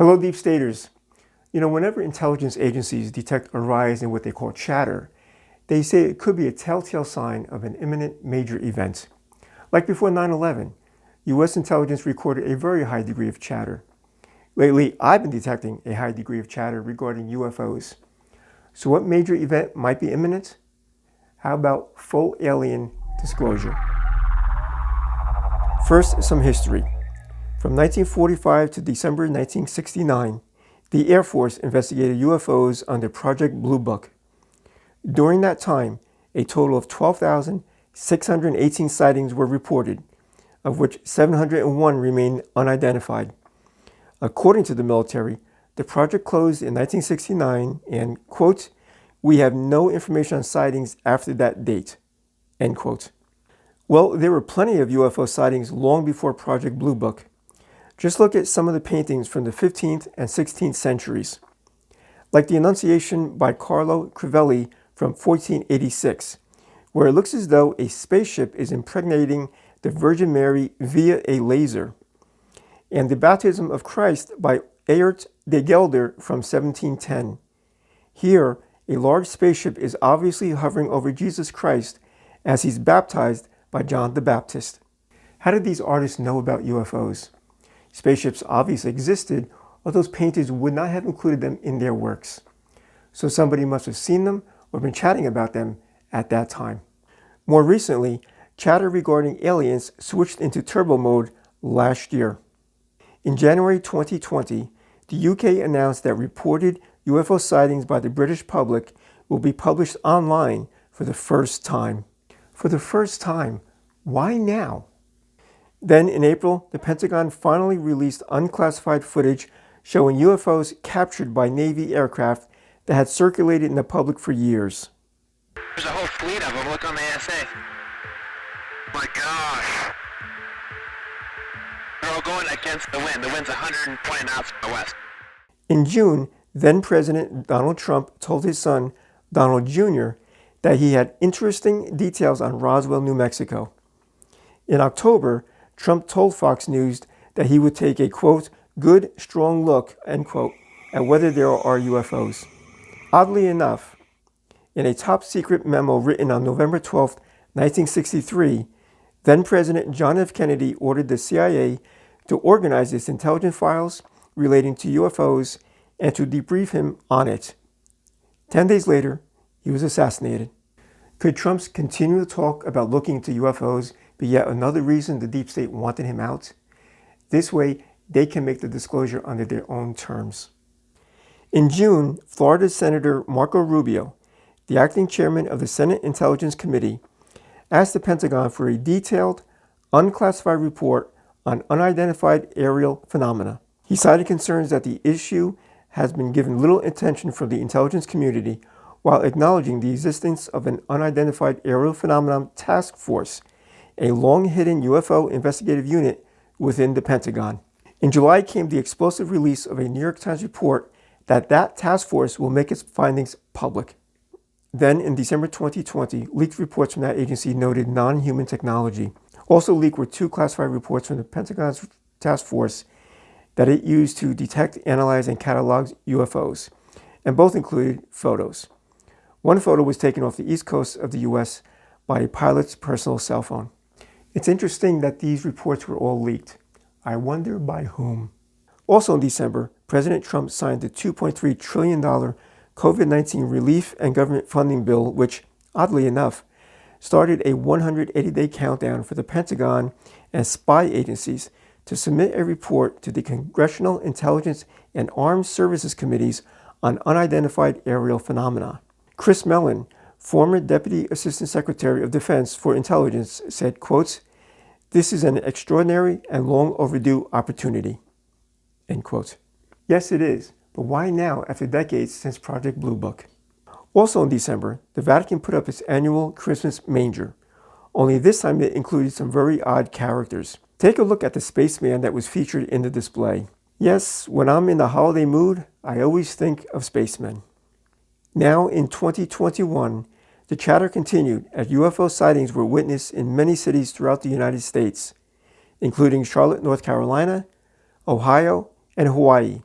Hello, Deep Staters. Whenever intelligence agencies detect a rise in what they call chatter, they say it could be a telltale sign of an imminent major event. Like before 9/11, U.S. intelligence recorded a very high degree of chatter. Lately, I've been detecting a high degree of chatter regarding UFOs. So what major event might be imminent? How about full alien disclosure? First, some history. From 1945 to December 1969, the Air Force investigated UFOs under Project Blue Book. During that time, a total of 12,618 sightings were reported, of which 701 remain unidentified. According to the military, the project closed in 1969 and, quote, "We have no information on sightings after that date," end quote. Well, there were plenty of UFO sightings long before Project Blue Book. Just look at some of the paintings from the 15th and 16th centuries. Like the Annunciation by Carlo Crivelli from 1486, where it looks as though a spaceship is impregnating the Virgin Mary via a laser. And the Baptism of Christ by Aert de Gelder from 1710. Here, a large spaceship is obviously hovering over Jesus Christ as he's baptized by John the Baptist. How did these artists know about UFOs? Spaceships obviously existed, or those painters would not have included them in their works. So somebody must have seen them or been chatting about them at that time. More recently, chatter regarding aliens switched into turbo mode last year. In January 2020, the UK announced that reported UFO sightings by the British public will be published online for the first time. For the first time, why now? Then in April, the Pentagon finally released unclassified footage showing UFOs captured by Navy aircraft that had circulated in the public for years. There's a whole fleet of them. Look on the ASA. My gosh. They're all going against the wind. The wind's 120 knots from the west. In June, then-President Donald Trump told his son, Donald Jr., that he had interesting details on Roswell, New Mexico. In October, Trump told Fox News that he would take a, quote, "good, strong look," end quote, at whether there are UFOs. Oddly enough, in a top-secret memo written on November 12, 1963, then-President John F. Kennedy ordered the CIA to organize its intelligence files relating to UFOs and to debrief him on it. 10 days later, he was assassinated. Could Trump's continual talk about looking into UFOs be yet another reason the deep state wanted him out? This way, they can make the disclosure under their own terms. In June, Florida Senator Marco Rubio, the acting chairman of the Senate Intelligence Committee, asked the Pentagon for a detailed, unclassified report on unidentified aerial phenomena. He cited concerns that the issue has been given little attention from the intelligence community, while acknowledging the existence of an unidentified aerial phenomenon task force, a long-hidden UFO investigative unit within the Pentagon. In July came the explosive release of a New York Times report that task force will make its findings public. Then, in December 2020, leaked reports from that agency noted non-human technology. Also leaked were two classified reports from the Pentagon's task force that it used to detect, analyze, and catalog UFOs, and both included photos. One photo was taken off the east coast of the U.S. by a pilot's personal cell phone. It's interesting that these reports were all leaked. I wonder by whom. Also in December, President Trump signed the $2.3 trillion COVID-19 relief and government funding bill, which, oddly enough, started a 180-day countdown for the Pentagon and spy agencies to submit a report to the Congressional Intelligence and Armed Services Committees on unidentified aerial phenomena. Chris Mellon, former Deputy Assistant Secretary of Defense for Intelligence, said, quote, "This is an extraordinary and long overdue opportunity," end quote. Yes, it is, but why now after decades since Project Blue Book? Also in December, the Vatican put up its annual Christmas manger, only this time it included some very odd characters. Take a look at the spaceman that was featured in the display. Yes, when I'm in the holiday mood, I always think of spacemen. Now in 2021, the chatter continued as UFO sightings were witnessed in many cities throughout the United States, including Charlotte, North Carolina, Ohio, and Hawaii.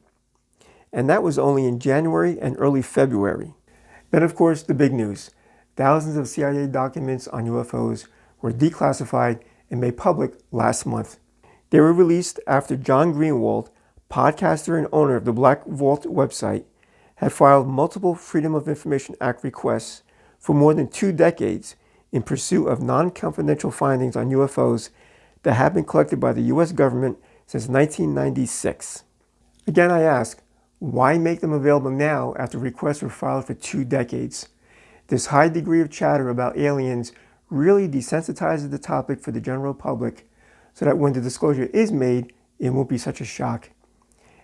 and that was only in January and early February. Then, of course, the big news. Thousands of CIA documents on UFOs were declassified and made public last month. They were released after John Greenwald, podcaster and owner of the Black Vault website, had filed multiple Freedom of Information Act requests for more than 2 decades in pursuit of non-confidential findings on UFOs that have been collected by the U.S. government since 1996. Again, I ask, why make them available now after requests were filed for 2 decades? This high degree of chatter about aliens really desensitizes the topic for the general public so that when the disclosure is made, it won't be such a shock.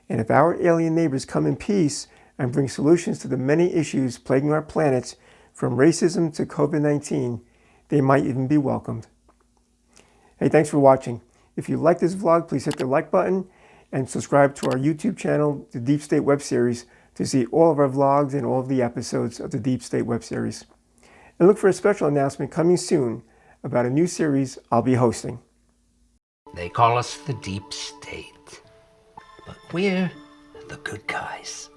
And if our alien neighbors come in peace and bring solutions to the many issues plaguing our planet, from racism to COVID-19, they might even be welcomed. Hey, thanks for watching. If you like this vlog, please hit the like button and subscribe to our YouTube channel, the Deep State Web Series, to see all of our vlogs and all of the episodes of the Deep State Web Series. And look for a special announcement coming soon about a new series I'll be hosting. They call us the Deep State, but we're the good guys.